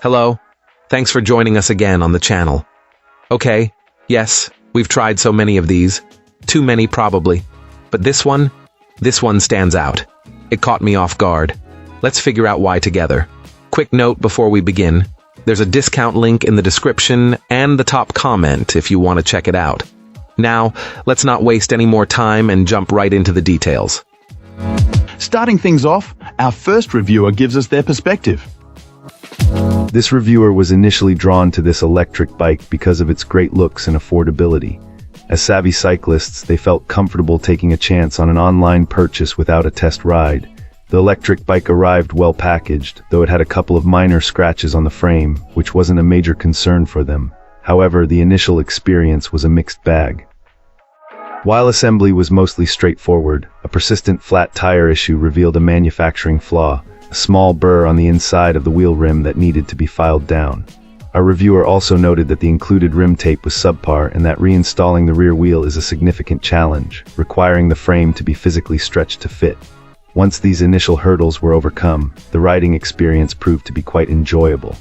Hello. Thanks for joining us again on the channel. Okay, yes, we've tried so many of these. Too many probably. But this one stands out. It caught me off guard. Let's figure out why together. Quick note before we begin. There's a discount link in the description and the top comment if you want to check it out. Now, let's not waste any more time and jump right into the details. Starting things off, our first reviewer gives us their perspective. This reviewer was initially drawn to this electric bike because of its great looks and affordability. As savvy cyclists, they felt comfortable taking a chance on an online purchase without a test ride. The electric bike arrived well packaged, though it had a couple of minor scratches on the frame, which wasn't a major concern for them. However, the initial experience was a mixed bag. While assembly was mostly straightforward, a persistent flat tire issue revealed a manufacturing flaw, a small burr on the inside of the wheel rim that needed to be filed down. Our reviewer also noted that the included rim tape was subpar and that reinstalling the rear wheel is a significant challenge, requiring the frame to be physically stretched to fit. Once these initial hurdles were overcome, the riding experience proved to be quite enjoyable.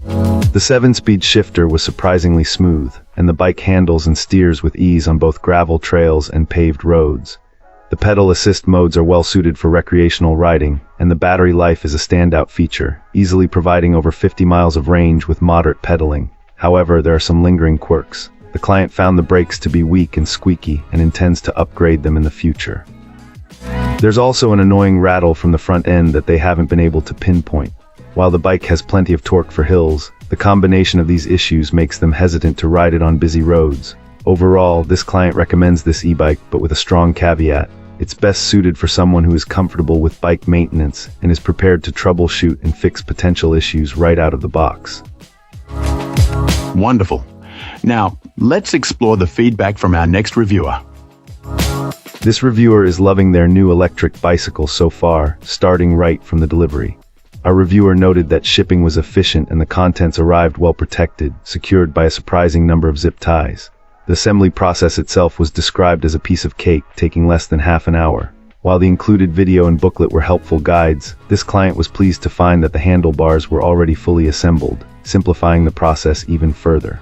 The 7-speed shifter was surprisingly smooth, and the bike handles and steers with ease on both gravel trails and paved roads. The pedal assist modes are well suited for recreational riding, and the battery life is a standout feature, easily providing over 50 miles of range with moderate pedaling. However, there are some lingering quirks. The client found the brakes to be weak and squeaky and intends to upgrade them in the future. There's also an annoying rattle from the front end that they haven't been able to pinpoint. While the bike has plenty of torque for hills, the combination of these issues makes them hesitant to ride it on busy roads. Overall, this client recommends this e-bike, but with a strong caveat. It's best suited for someone who is comfortable with bike maintenance and is prepared to troubleshoot and fix potential issues right out of the box. Wonderful. Now, let's explore the feedback from our next reviewer. This reviewer is loving their new electric bicycle so far, starting right from the delivery. Our reviewer noted that shipping was efficient and the contents arrived well protected, secured by a surprising number of zip ties. The assembly process itself was described as a piece of cake, taking less than half an hour. While the included video and booklet were helpful guides, this client was pleased to find that the handlebars were already fully assembled, simplifying the process even further.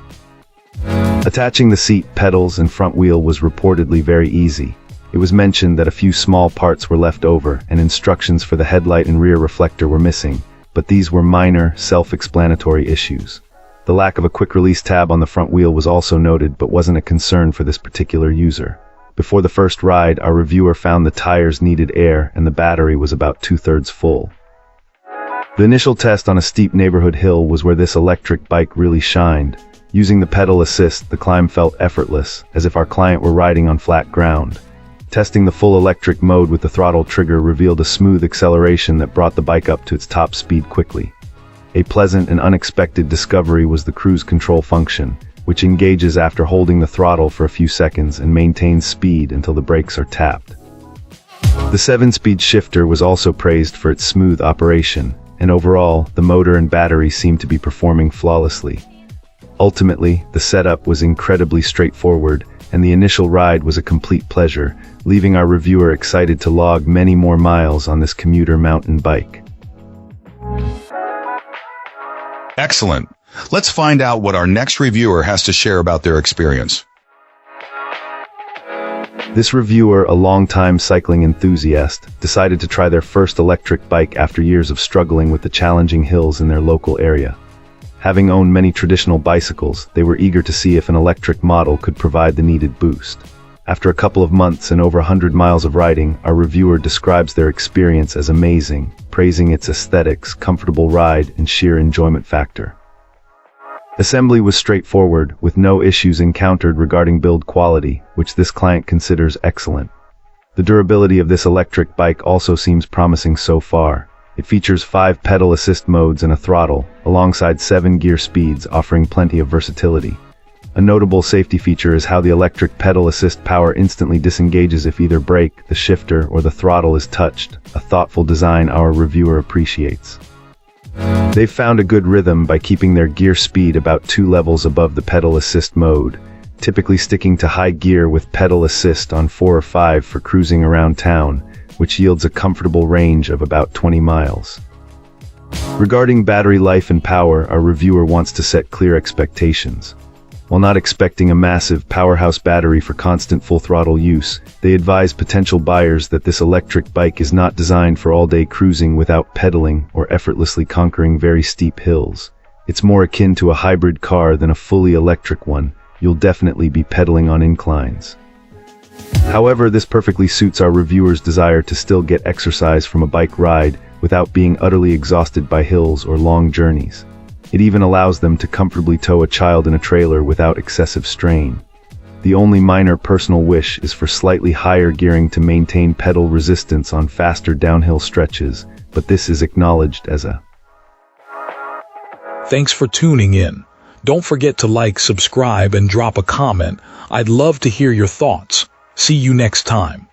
Attaching the seat, pedals, and front wheel was reportedly very easy. It was mentioned that a few small parts were left over, and instructions for the headlight and rear reflector were missing, but these were minor, self-explanatory issues. The lack of a quick-release tab on the front wheel was also noted, but wasn't a concern for this particular user. Before the first ride, our reviewer found the tires needed air and the battery was about 2/3 full. The initial test on a steep neighborhood hill was where this electric bike really shined. Using the pedal assist, the climb felt effortless, as if our client were riding on flat ground. Testing the full electric mode with the throttle trigger revealed a smooth acceleration that brought the bike up to its top speed quickly. A pleasant and unexpected discovery was the cruise control function, which engages after holding the throttle for a few seconds and maintains speed until the brakes are tapped. The 7-speed shifter was also praised for its smooth operation, and overall, the motor and battery seemed to be performing flawlessly. Ultimately, the setup was incredibly straightforward, and the initial ride was a complete pleasure, leaving our reviewer excited to log many more miles on this commuter mountain bike. Excellent. Let's find out what our next reviewer has to share about their experience. This reviewer, a longtime cycling enthusiast, decided to try their first electric bike after years of struggling with the challenging hills in their local area. Having owned many traditional bicycles, they were eager to see if an electric model could provide the needed boost. After a couple of months and over 100 miles of riding, our reviewer describes their experience as amazing, praising its aesthetics, comfortable ride, and sheer enjoyment factor. Assembly was straightforward, with no issues encountered regarding build quality, which this client considers excellent. The durability of this electric bike also seems promising so far. It features 5 pedal assist modes and a throttle, alongside 7 gear speeds, offering plenty of versatility. A notable safety feature is how the electric pedal assist power instantly disengages if either brake, the shifter, or the throttle is touched, a thoughtful design our reviewer appreciates. They've found a good rhythm by keeping their gear speed about 2 levels above the pedal assist mode, typically sticking to high gear with pedal assist on 4 or 5 for cruising around town, which yields a comfortable range of about 20 miles. Regarding battery life and power, our reviewer wants to set clear expectations. While not expecting a massive powerhouse battery for constant full throttle use, they advise potential buyers that this electric bike is not designed for all-day cruising without pedaling or effortlessly conquering very steep hills. It's more akin to a hybrid car than a fully electric one. You'll definitely be pedaling on inclines. However, this perfectly suits our reviewer's desire to still get exercise from a bike ride without being utterly exhausted by hills or long journeys. It even allows them to comfortably tow a child in a trailer without excessive strain. The only minor personal wish is for slightly higher gearing to maintain pedal resistance on faster downhill stretches, but this is acknowledged as a Thanks for tuning in. Don't forget to like, subscribe, and drop a comment. I'd love to hear your thoughts. See you next time.